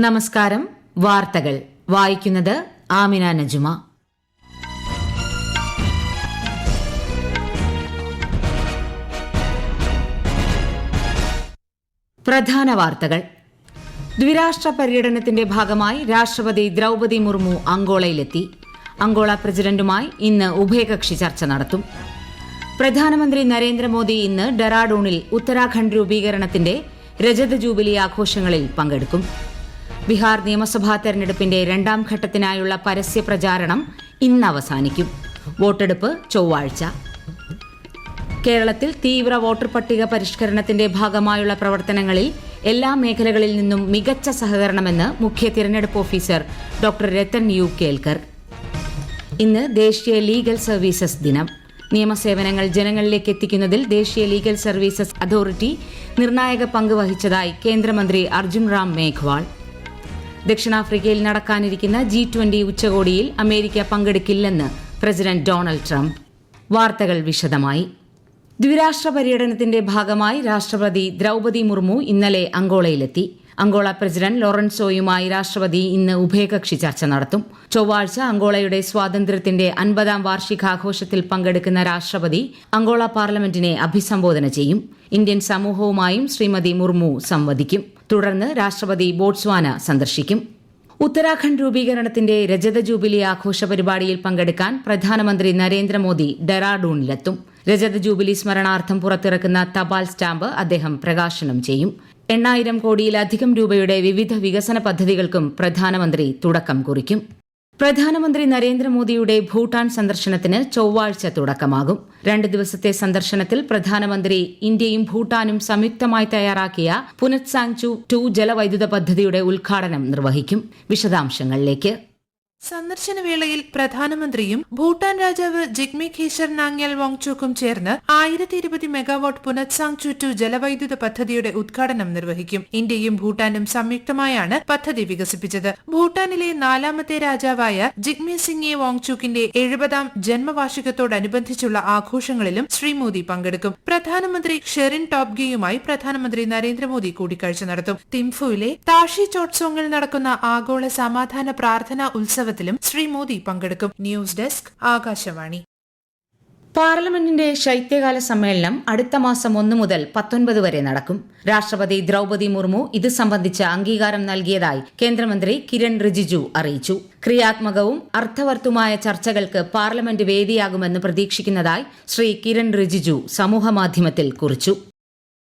നമസ്കാരം. വാർത്തകൾ വായിക്കുന്നത് ആമിന നജുമ. പ്രധാന വാർത്തകൾ. ദ്വിരാഷ്ട്ര പര്യടനത്തിന്റെ ഭാഗമായി രാഷ്ട്രപതി ദ്രൌപദി മുർമു അങ്കോളയിലെത്തി. അങ്കോള പ്രസിഡന്റുമായി ഇന്ന് ഉഭയകക്ഷി ചർച്ച നടത്തും. പ്രധാനമന്ത്രി നരേന്ദ്രമോദി ഇന്ന് ഡെറാഡൂണിൽ ഉത്തരാഖണ്ഡ് രൂപീകരണത്തിന്റെ രജത ജൂബിലി ആഘോഷങ്ങളിൽ പങ്കെടുക്കും. ബീഹാർ നിയമസഭാ തെരഞ്ഞെടുപ്പിന്റെ രണ്ടാം ഘട്ടത്തിനായുള്ള പരസ്യ പ്രചാരണം ഇന്ന് അവസാനിക്കും. വോട്ടെടുപ്പ് ചൊവ്വാഴ്ച. കേരളത്തിൽ തീവ്ര വോട്ടർ പട്ടിക പരിഷ്കരണത്തിന്റെ ഭാഗമായുള്ള പ്രവർത്തനങ്ങളിൽ എല്ലാ മേഖലകളിൽ നിന്നും മികച്ച സഹകരണമെന്ന് മുഖ്യ തിരഞ്ഞെടുപ്പ് officer doctor Rathan U Kelkar. ഇന്ന് ദേശീയ ലീഗൽ സർവീസസ് ദിനം. നിയമസേവനങ്ങൾ ജനങ്ങളിലേക്ക് എത്തിക്കുന്നതിൽ ദേശീയ ലീഗൽ സർവീസസ് അതോറിറ്റി നിർണായക പങ്ക് വഹിച്ചതായി കേന്ദ്രമന്ത്രി അർജുൻ റാം മേഘ്വാൾ. ദക്ഷിണാഫ്രിക്കയിൽ നടക്കാനിരിക്കുന്ന G20 ഉച്ചകോടിയിൽ അമേരിക്ക പങ്കെടുക്കില്ലെന്ന് പ്രസിഡന്റ് ഡൊണാൾഡ് ട്രംപ്. വാർത്തകൾ വിശദമായി. ദ്വിരാഷ്ട്ര പര്യടനത്തിന്റെ ഭാഗമായി രാഷ്ട്രപതി ദ്രൌപദി മുർമു ഇന്നലെ അങ്കോളയിലെത്തി. അങ്കോള പ്രസിഡന്റ് ലോറൻസോയുമായി രാഷ്ട്രപതി ഇന്ന് ഉഭയകക്ഷി ചർച്ച നടത്തും. ചൊവ്വാഴ്ച അങ്കോളയുടെ സ്വാതന്ത്ര്യത്തിന്റെ 50ാം വാർഷികാഘോഷത്തിൽ പങ്കെടുക്കുന്ന രാഷ്ട്രപതി അങ്കോള പാർലമെന്റിനെ അഭിസംബോധന ചെയ്യും. ഇന്ത്യൻ സമൂഹവുമായും ശ്രീമതി മുർമു സംവദിക്കും. തുടർന്ന് രാഷ്ട്രപതി ബോട്സ്വാന സന്ദർശിക്കും. ഉത്തരാഖണ്ഡ് രൂപീകരണത്തിന്റെ രജത ജൂബിലി ആഘോഷ പരിപാടിയിൽ പങ്കെടുക്കാൻ പ്രധാനമന്ത്രി നരേന്ദ്രമോദി ഡെറാഡൂണിലെത്തും. രജത ജൂബിലി സ്മരണാർത്ഥം പുറത്തിറക്കുന്ന തപാൽ സ്റ്റാമ്പ് അദ്ദേഹം പ്രകാശനം ചെയ്യും. 8,000 കോടിയിലധികം രൂപയുടെ വിവിധ വികസന പദ്ധതികൾക്കും പ്രധാനമന്ത്രി തുടക്കം കുറിക്കും. പ്രധാനമന്ത്രി നരേന്ദ്രമോദിയുടെ ഭൂട്ടാൻ സന്ദർശനത്തിന് ചൊവ്വാഴ്ച തുടക്കമാകും. 2 ദിവസത്തെ സന്ദർശനത്തിൽ പ്രധാനമന്ത്രി ഇന്ത്യയും ഭൂട്ടാനും സംയുക്തമായി തയ്യാറാക്കിയ പുനത്സാങ്ചു 2 ജലവൈദ്യുത പദ്ധതിയുടെ ഉദ്ഘാടനം നിർവഹിക്കും. വിശദാംശങ്ങളിലേക്ക്. സന്ദർശനവേളയിൽ പ്രധാനമന്ത്രിയും ഭൂട്ടാൻ രാജാവ് ജിഗ്മെ ഖേസർ നാംഗ്യാൽ വാങ്ചോക്കും ചേർന്ന് 1020 മെഗാവാട്ട് പുനത്സാങ്ചു 2 ജലവൈദ്യുത പദ്ധതിയുടെ ഉദ്ഘാടനം നിർവഹിക്കും. ഇന്ത്യയും ഭൂട്ടാനും സംയുക്തമായാണ് പദ്ധതി വികസിപ്പിച്ചത്. ഭൂട്ടാനിലെ 4ാമത്തെ രാജാവായ ജിഗ്മെ സിംഗെ വാങ്ചുക്കിന്റെ 70ാം ജന്മവാർഷികത്തോടനുബന്ധിച്ചുള്ള ആഘോഷങ്ങളിലും ശ്രീ മോദി പങ്കെടുക്കും. പ്രധാനമന്ത്രി ഷെറിൻ ടോബ്ഗെയുമായി പ്രധാനമന്ത്രി നരേന്ദ്രമോദി കൂടിക്കാഴ്ച നടത്തും. തിംഫുവിലെ താഷി ചോട്സോങ്ങിൽ നടക്കുന്ന ആഗോള സമാധാന പ്രാർത്ഥനാ ഉത്സവ ശ്രീ മോദി പങ്കെടുക്കും. News desk Akashvani. പാർലമെന്റിന്റെ ശൈത്യകാല സമ്മേളനം അടുത്ത മാസം 1 മുതൽ 19 വരെ നടക്കും. രാഷ്ട്രപതി ദ്രൌപദി മുർമു ഇത് സംബന്ധിച്ച അംഗീകാരം നൽകിയതായി കേന്ദ്രമന്ത്രി കിരൺ റിജിജു അറിയിച്ചു. ക്രിയാത്മകവും അർത്ഥവത്തുമായ ചർച്ചകൾക്ക് പാർലമെന്റ് വേദിയാകുമെന്ന് പ്രതീക്ഷിക്കുന്നതായി ശ്രീ കിരൺ റിജിജു സമൂഹമാധ്യമത്തിൽ കുറിച്ചു.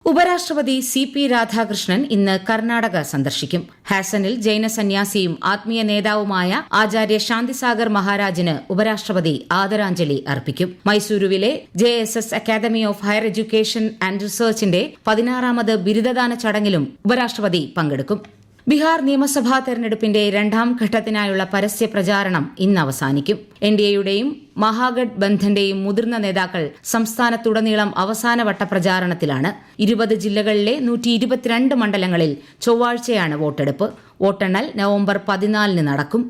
ഉപരാഷ്ട്രപതി CP രാധാകൃഷ്ണൻ ഇന്ന് കർണാടക സന്ദർശിക്കും. ഹാസനിൽ ജൈന സന്യാസിയും ആത്മീയ നേതാവുമായ ആചാര്യ ശാന്തിസാഗർ മഹാരാജിന് ഉപരാഷ്ട്രപതി ആദരാഞ്ജലി അർപ്പിക്കും. മൈസൂരുവിലെ JSS academy of higher education and റിസർച്ചിന്റെ 16ാമത് ബിരുദദാന ചടങ്ങിലും ഉപരാഷ്ട്രപതി പങ്കെടുക്കും. ബീഹാർ നിയമസഭാ തെരഞ്ഞെടുപ്പിന്റെ രണ്ടാം ഘട്ടത്തിനായുള്ള പരസ്യ പ്രചാരണം ഇന്ന് അവസാനിക്കും. NDAയുടെയും മഹാഗഡ് ബന്ധന്റെയും മുതിർന്ന നേതാക്കൾ സംസ്ഥാനത്തുടനീളം അവസാനവട്ട പ്രചാരണത്തിലാണ്. 20 ജില്ലകളിലെ 122 മണ്ഡലങ്ങളിൽ ചൊവ്വാഴ്ചയാണ് വോട്ടെടുപ്പ്. വോട്ടെണ്ണൽ നവംബർ 14 നടക്കും.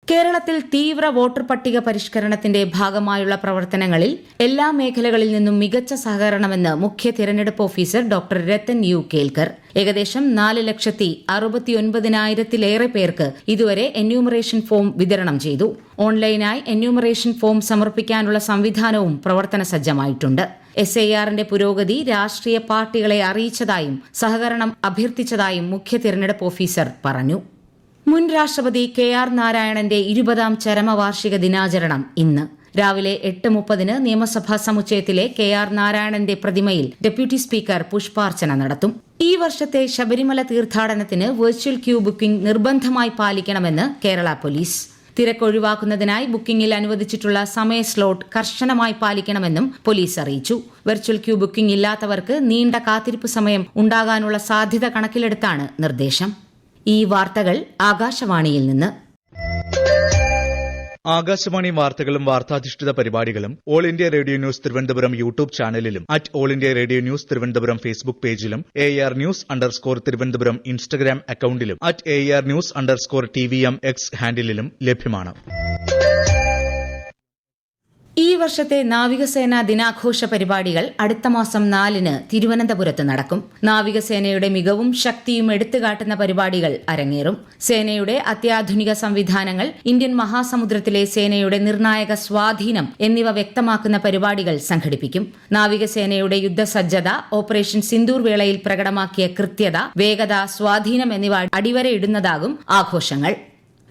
കേരളത്തിൽ തീവ്ര വോട്ടർ പട്ടിക പരിഷ്കരണത്തിന്റെ ഭാഗമായുള്ള പ്രവർത്തനങ്ങളിൽ എല്ലാ മേഖലകളിൽ നിന്നും മികച്ച സഹകരണമെന്ന് മുഖ്യ തിരഞ്ഞെടുപ്പ് officer doctor Rathan U Kelkar. ഏകദേശം 4,69,000-ലേറെ പേർക്ക് ഇതുവരെ എന്യൂമറേഷൻ ഫോം വിതരണം ചെയ്തു. ഓൺലൈനായി എന്യൂമറേഷൻ ഫോം സമർപ്പിക്കാനുള്ള സംവിധാനവും പ്രവർത്തന സജ്ജമായിട്ടുണ്ട്. SIRന്റെ പുരോഗതി രാഷ്ട്രീയ പാർട്ടികളെ അറിയിച്ചതായും സഹകരണം അഭ്യർത്ഥിച്ചതായും മുഖ്യ തിരഞ്ഞെടുപ്പ് ഓഫീസർ പറഞ്ഞു. മുൻ രാഷ്ട്രപതി KR നാരായണന്റെ 20ാം ചരമവാർഷിക ദിനാചരണം ഇന്ന് രാവിലെ 8:30 നിയമസഭാ സമുച്ചയത്തിലെ KR നാരായണന്റെ പ്രതിമയിൽ ഡെപ്യൂട്ടി സ്പീക്കർ പുഷ്പാർച്ചന നടത്തും. ഈ വർഷത്തെ ശബരിമല തീർത്ഥാടനത്തിന് വെർച്വൽ ക്യൂ ബുക്കിംഗ് നിർബന്ധമായി പാലിക്കണമെന്ന് കേരള പോലീസ്. തിരക്കൊഴിവാക്കുന്നതിനായി ബുക്കിംഗിൽ അനുവദിച്ചിട്ടുള്ള സമയ സ്ലോട്ട് കർശനമായി പാലിക്കണമെന്നും പോലീസ് അറിയിച്ചു. വെർച്വൽ ക്യൂ ബുക്കിംഗ് ഇല്ലാത്തവർക്ക് നീണ്ട കാത്തിരിപ്പ് സമയം ഉണ്ടാകാനുള്ള സാധ്യത കണക്കിലെടുത്താണ് നിർദ്ദേശം. ഈ വാർത്തകൾ ആകാശവാണിയിൽ നിന്ന്. ആകാശവാണി വാർത്തകളും വാർത്താധിഷ്ഠിത പരിപാടികളും all India radio news Thiruvananthapuram YouTube ചാനലിലും all India radio news Thiruvananthapuram Facebook പേജിലും AR News_ തിരുവനന്തപുരം ഇൻസ്റ്റഗ്രാം അക്കൌണ്ടിലും AR News_TVM X ഹാൻഡിലും ലഭ്യമാണ്. ഈ വർഷത്തെ നാവികസേനാ ദിനാഘോഷ പരിപാടികൾ അടുത്ത മാസം 4-ന് തിരുവനന്തപുരത്ത് നടക്കും. നാവികസേനയുടെ മികവും ശക്തിയും എടുത്തുകാട്ടുന്ന പരിപാടികൾ അരങ്ങേറും. സേനയുടെ അത്യാധുനിക സംവിധാനങ്ങൾ, ഇന്ത്യൻ മഹാസമുദ്രത്തിലെ സേനയുടെ നിർണായക സ്വാധീനം എന്നിവ വ്യക്തമാക്കുന്ന പരിപാടികൾ സംഘടിപ്പിക്കും. നാവികസേനയുടെ യുദ്ധസജ്ജത, ഓപ്പറേഷൻ സിന്ദൂർ വേളയിൽ പ്രകടമാക്കിയ കൃത്യത, വേഗത, സ്വാധീനം എന്നിവ അടിവരയിടുന്നതാകും ആഘോഷങ്ങൾ.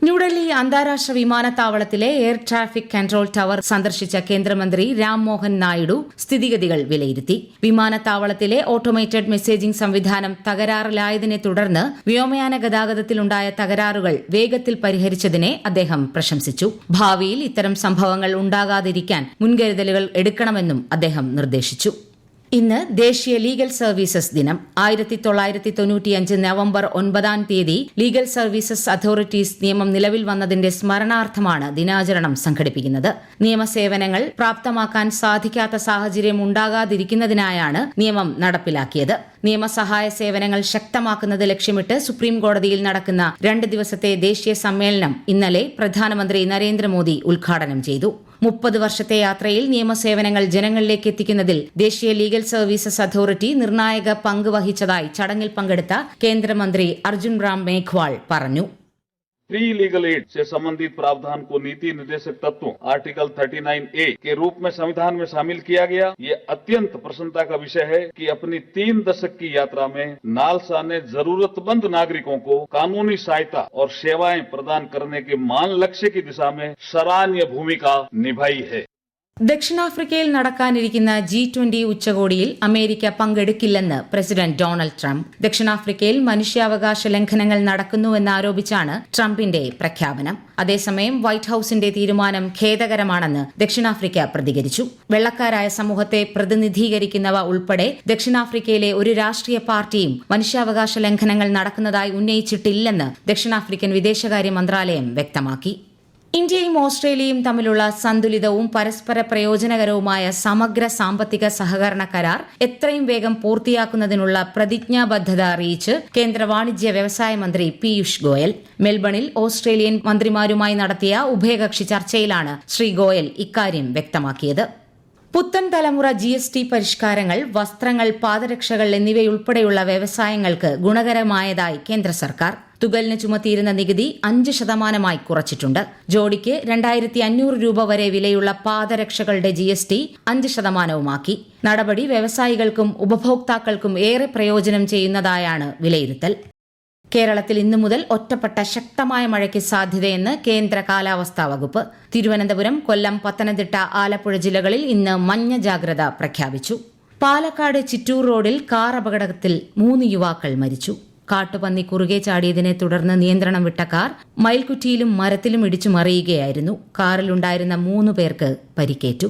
ന്യൂഡൽഹി അന്താരാഷ്ട്ര വിമാനത്താവളത്തിലെ എയർ ട്രാഫിക് കൺട്രോൾ ടവർ സന്ദർശിച്ച കേന്ദ്രമന്ത്രി രാംമോഹൻ നായിഡു സ്ഥിതിഗതികൾ വിലയിരുത്തി. വിമാനത്താവളത്തിലെ ഓട്ടോമേറ്റഡ് മെസ്സേജിംഗ് സംവിധാനം തകരാറിലായതിനെ തുടർന്ന് വ്യോമയാന ഗതാഗതത്തിലുണ്ടായ തകരാറുകൾ വേഗത്തിൽ പരിഹരിച്ചതിനെ അദ്ദേഹം പ്രശംസിച്ചു. ഭാവിയിൽ ഇത്തരം സംഭവങ്ങൾ ഉണ്ടാകാതിരിക്കാൻ മുൻകരുതലുകൾ എടുക്കണമെന്നും അദ്ദേഹം നിർദ്ദേശിച്ചു. ഇന്ന് ദേശീയ ലീഗൽ സർവീസസ് ദിനം. 1995 നവംബർ 9 ലീഗൽ സർവീസസ് അതോറിറ്റീസ് നിയമം നിലവിൽ വന്നതിന്റെ സ്മരണാർത്ഥമാണ് ദിനാചരണം സംഘടിപ്പിക്കുന്നത്. നിയമസേവനങ്ങൾ പ്രാപ്തമാക്കാൻ സാധിക്കാത്ത സാഹചര്യം ഉണ്ടാകാതിരിക്കുന്നതിനായാണ് നിയമം നടപ്പിലാക്കിയത്. നിയമസഹായ സേവനങ്ങൾ ശക്തമാക്കുന്നത് ലക്ഷ്യമിട്ട് സുപ്രീംകോടതിയിൽ നടക്കുന്ന 2 ദിവസത്തെ ദേശീയ സമ്മേളനം ഇന്നലെ പ്രധാനമന്ത്രി നരേന്ദ്രമോദി ഉദ്ഘാടനം ചെയ്തു. 30 വർഷത്തെ യാത്രയിൽ നിയമസേവനങ്ങൾ ജനങ്ങളിലേക്ക് എത്തിക്കുന്നതിൽ ദേശീയ ലീഗൽ സർവീസസ് അതോറിറ്റി നിർണായക പങ്ക് വഹിച്ചതായി ചടങ്ങിൽ പങ്കെടുത്ത കേന്ദ്രമന്ത്രി അർജുൻ റാം മേഘ്വാൾ പറഞ്ഞു. फ्री लीगल एड से संबंधित प्रावधान को नीति निर्देशक तत्वों आर्टिकल 39A के रूप में संविधान में शामिल किया गया। ये अत्यंत प्रसन्नता का विषय है कि अपनी 3 दशक की यात्रा में नालसा ने जरूरतमंद नागरिकों को कानूनी सहायता और सेवाएं प्रदान करने के मान लक्ष्य की दिशा में सराहनीय भूमिका निभाई है. ദക്ഷിണാഫ്രിക്കയിൽ നടക്കാനിരിക്കുന്ന G20 ഉച്ചകോടിയിൽ അമേരിക്ക പങ്കെടുക്കില്ലെന്ന് പ്രസിഡന്റ് ഡൊണാൾഡ് ട്രംപ്. ദക്ഷിണാഫ്രിക്കയിൽ മനുഷ്യാവകാശ ലംഘനങ്ങൾ നടക്കുന്നുവെന്നാരോപിച്ചാണ് ട്രംപിന്റെ പ്രഖ്യാപനം. അതേസമയം വൈറ്റ് ഹൌസിന്റെ തീരുമാനം ഖേദകരമാണെന്ന് ദക്ഷിണാഫ്രിക്ക പ്രതികരിച്ചു. വെള്ളക്കാരായ സമൂഹത്തെ പ്രതിനിധീകരിക്കുന്നവ ഉൾപ്പെടെ ദക്ഷിണാഫ്രിക്കയിലെ ഒരു രാഷ്ട്രീയ പാർട്ടിയും മനുഷ്യാവകാശ ലംഘനങ്ങൾ നടക്കുന്നതായി ഉന്നയിച്ചിട്ടില്ലെന്ന് ദക്ഷിണാഫ്രിക്കൻ വിദേശകാര്യ മന്ത്രാലയം വ്യക്തമാക്കി. ഇന്ത്യയും ഓസ്ട്രേലിയയും തമ്മിലുള്ള സന്തുലിതവും പരസ്പര പ്രയോജനകരവുമായ സമഗ്ര സാമ്പത്തിക സഹകരണ കരാർ എത്രയും വേഗം പൂർത്തിയാക്കുന്നതിനുള്ള പ്രതിജ്ഞാബദ്ധത അറിയിച്ച് കേന്ദ്ര വാണിജ്യ വ്യവസായ മന്ത്രി പീയൂഷ് ഗോയൽ. മെൽബണിൽ ഓസ്ട്രേലിയൻ മന്ത്രിമാരുമായി നടത്തിയ ഉഭയകക്ഷി ചർച്ചയിലാണ് ശ്രീ ഗോയൽ ഇക്കാര്യം വ്യക്തമാക്കിയത്. പുത്തൻ തലമുറ GST പരിഷ്കാരങ്ങൾ വസ്ത്രങ്ങൾ, പാദരക്ഷകൾ എന്നിവയുൾപ്പെടെയുള്ള വ്യവസായങ്ങൾക്ക് ഗുണകരമായതായി കേന്ദ്ര സർക്കാർ. തുകലിന് ചുമത്തിയിരുന്ന നികുതി 5% കുറച്ചിട്ടുണ്ട്. ജോഡിക്ക് 2500 രൂപ വരെ വിലയുള്ള പാദരക്ഷകളുടെ GST 5%. നടപടി വ്യവസായികൾക്കും ഉപഭോക്താക്കൾക്കും ഏറെ പ്രയോജനം ചെയ്യുന്നതായാണ് വിലയിരുത്തൽ. കേരളത്തിൽ ഇന്നു മുതൽ ഒറ്റപ്പെട്ട ശക്തമായ മഴയ്ക്ക് സാധ്യതയെന്ന് കേന്ദ്ര കാലാവസ്ഥാ വകുപ്പ്. തിരുവനന്തപുരം, കൊല്ലം, പത്തനംതിട്ട, ആലപ്പുഴ ജില്ലകളിൽ ഇന്ന് മഞ്ഞ ജാഗ്രത പ്രഖ്യാപിച്ചു. പാലക്കാട് ചിറ്റൂർ റോഡിൽ കാർ അപകടത്തിൽ 3 യുവാക്കൾ മരിച്ചു. കാട്ടുപന്നി കുറുകെ ചാടിയതിനെ തുടർന്ന് നിയന്ത്രണം വിട്ട കാർ മയിൽക്കുറ്റിയിലും മരത്തിലും ഇടിച്ചു മറിയുകയായിരുന്നു. കാറിലുണ്ടായിരുന്ന 3 പേർക്ക് പരിക്കേറ്റു.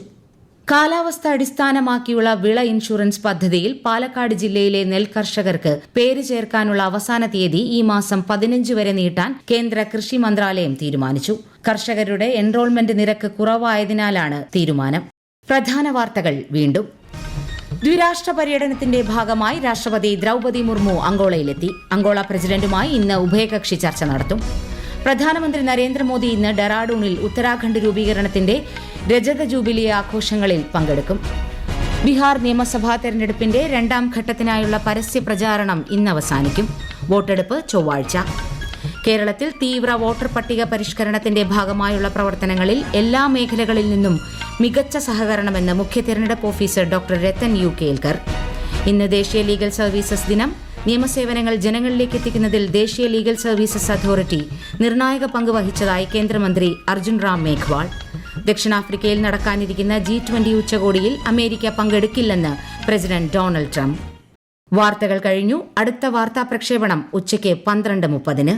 കാലാവസ്ഥ അടിസ്ഥാനമാക്കിയുള്ള വിള ഇൻഷുറൻസ് പദ്ധതിയിൽ പാലക്കാട് ജില്ലയിലെ നെൽകർഷകർക്ക് പേര് ചേർക്കാനുള്ള അവസാന തീയതി ഈ മാസം 15 വരെ നീട്ടാൻ കേന്ദ്ര കൃഷി മന്ത്രാലയം തീരുമാനിച്ചു. കർഷകരുടെ എൻറോൾമെന്റ് നിരക്ക് കുറവായതിനാലാണ് തീരുമാനം. പ്രധാന വാർത്തകൾ വീണ്ടും. ദ്വിരാഷ്ട്ര പര്യടനത്തിന്റെ ഭാഗമായി രാഷ്ട്രപതി ദ്രൌപദി മുർമു അങ്കോളയിലെത്തി. അങ്കോള പ്രസിഡന്റുമായി ഇന്ന് ഉഭയകക്ഷി ചർച്ച നടത്തും. പ്രധാനമന്ത്രി നരേന്ദ്രമോദി ഇന്ന് ഡെറാഡൂണിൽ ഉത്തരാഖണ്ഡ് രൂപീകരണത്തിന്റെ രജത ജൂബിലി ആഘോഷങ്ങളിൽ പങ്കെടുക്കും. ബീഹാർ നിയമസഭാ തെരഞ്ഞെടുപ്പിന്റെ 2ാം ഘട്ടത്തിനായുള്ള പരസ്യ പ്രചാരണം ഇന്ന് അവസാനിക്കും. വോട്ടെടുപ്പ് ചൊവ്വാഴ്ച. കേരളത്തിൽ തീവ്ര വോട്ടർ പട്ടിക പരിഷ്കരണത്തിന്റെ ഭാഗമായുള്ള പ്രവർത്തനങ്ങളിൽ എല്ലാ മേഖലകളിൽ നിന്നും മികച്ച സഹകരണമെന്ന് മുഖ്യ തെരഞ്ഞെടുപ്പ് officer doctor Rathan U Kelkar. ഇന്ന് ദേശീയ ലീഗൽ സർവീസസ് ദിനം. നിയമസേവനങ്ങൾ ജനങ്ങളിലേക്ക് എത്തിക്കുന്നതിൽ ദേശീയ ലീഗൽ സർവീസസ് അതോറിറ്റി നിർണായക പങ്ക് വഹിച്ചതായി കേന്ദ്രമന്ത്രി അർജുൻ റാം മേഘ്വാൾ. ദക്ഷിണാഫ്രിക്കയിൽ നടക്കാനിരിക്കുന്ന G20 ഉച്ചകോടിയിൽ അമേരിക്ക പങ്കെടുക്കില്ലെന്ന് പ്രസിഡന്റ് ഡൊണാൾഡ് ട്രംപ്. വാർത്തകൾ കഴിഞ്ഞു. അടുത്ത വാർത്താ പ്രക്ഷേപണം ഉച്ചയ്ക്ക് 12:30.